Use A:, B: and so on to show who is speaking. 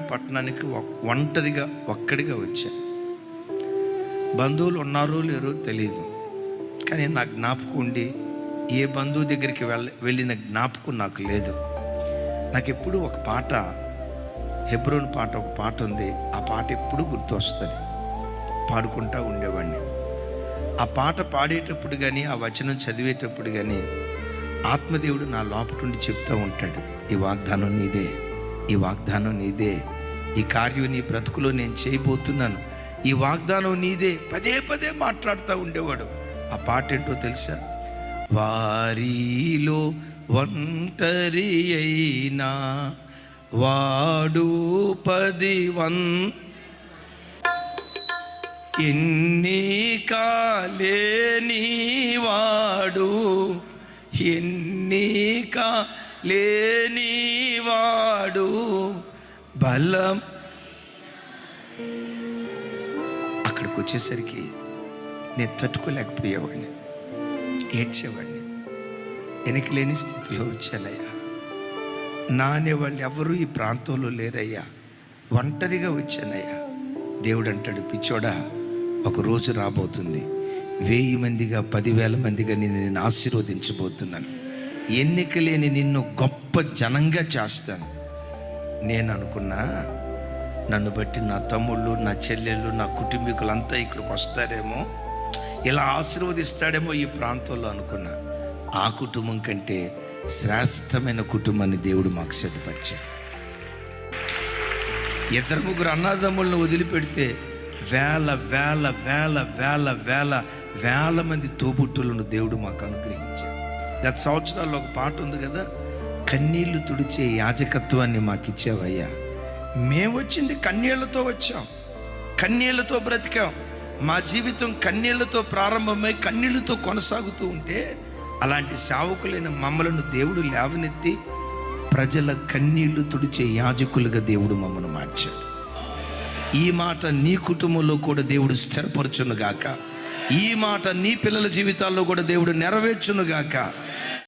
A: పట్టణానికి ఒంటరిగా ఒక్కడిగా వచ్చా. బంధువులు ఉన్నారో లేరో తెలియదు, కానీ నా జ్ఞాపకం ఉండి ఏ బంధువు దగ్గరికి వెళ్ళిన జ్ఞాపకం నాకు లేదు. నాకు ఎప్పుడు ఒక పాట, హెబ్రోన్ పాట, ఒక పాట ఉంది. ఆ పాట ఎప్పుడు గుర్తు వస్తుంది, పాడుకుంటూ ఉండేవాడిని. ఆ పాట పాడేటప్పుడు కానీ, ఆ వచనం చదివేటప్పుడు కానీ ఆత్మదేవుడు నా లోపటుండి చెప్తూ ఉంటాడు, ఈ వాగ్దానం నీదే, ఈ వాగ్దానం నీదే, ఈ కార్యం నీ బ్రతుకులో నేను చేయబోతున్నాను, ఈ వాగ్దానం నీదే. పదే పదే మాట్లాడుతూ ఉండేవాడు. ఆ పాట ఏంటో తెలుసా? వారిలో ఒంటరి అయినా వాడు 10 ఎన్నిక లేని వాడు, ఎన్నిక లేని వాడు బలం. అక్కడికి వచ్చేసరికి నేను తట్టుకోలేకపోయేవాడిని, ఏడ్చేవాడిని. వెనక్కి లేని స్థితిలో వచ్చానయ్యా. నా అనేవాళ్ళు ఎవరు ఈ ప్రాంతంలో లేరయ్యా, ఒంటరిగా వచ్చానయ్యా. దేవుడు అంటాడు, పిచ్చోడా, ఒక రోజు రాబోతుంది, 1000 మందిగా 10,000 మందిగా నేను ఆశీర్వదించబోతున్నాను. ఎన్నిక లేని నిన్ను గొప్ప జనంగా చేస్తాను. నేను అనుకున్నా, నన్ను బట్టి నా తమ్ముళ్ళు, నా చెల్లెళ్ళు, నా కుటుంబీకులంతా ఇక్కడికి వస్తారేమో, ఇలా ఆశీర్వదిస్తాడేమో ఈ ప్రాంతంలో అనుకున్నా. ఆ కుటుంబం కంటే శ్రేష్టమైన కుటుంబాన్ని దేవుడు మాకు సిద్ధపరిచాడు. 2-3 అన్నదమ్ములను వదిలిపెడితే వేల వేల వేల వేల వేల వేల మంది తోబుట్టులను దేవుడు మాకు అనుగ్రహించాడు. గత సంవత్సరాల్లో ఒక పాట ఉంది కదా, కన్నీళ్లు తుడిచే యాజకత్వాన్ని మాకు ఇచ్చావయ్యా. మేము వచ్చింది కన్నీళ్లతో వచ్చాం, కన్నీళ్లతో బ్రతికాం. మా జీవితం కన్నీళ్లతో ప్రారంభమై కన్నీళ్లతో కొనసాగుతూ ఉంటే, అలాంటి సేవకులైన మమ్మలను దేవుడు లేవనెత్తి ప్రజల కన్నీళ్లు తుడిచే యాజకులుగా దేవుడు మమ్మల్ని మార్చాడు. ఈ మాట నీ కుటుంబంలో కూడా దేవుడు స్థిరపరచునుగాక. ఈ మాట నీ పిల్లల జీవితాల్లో కూడా దేవుడు నెరవేర్చునుగాక.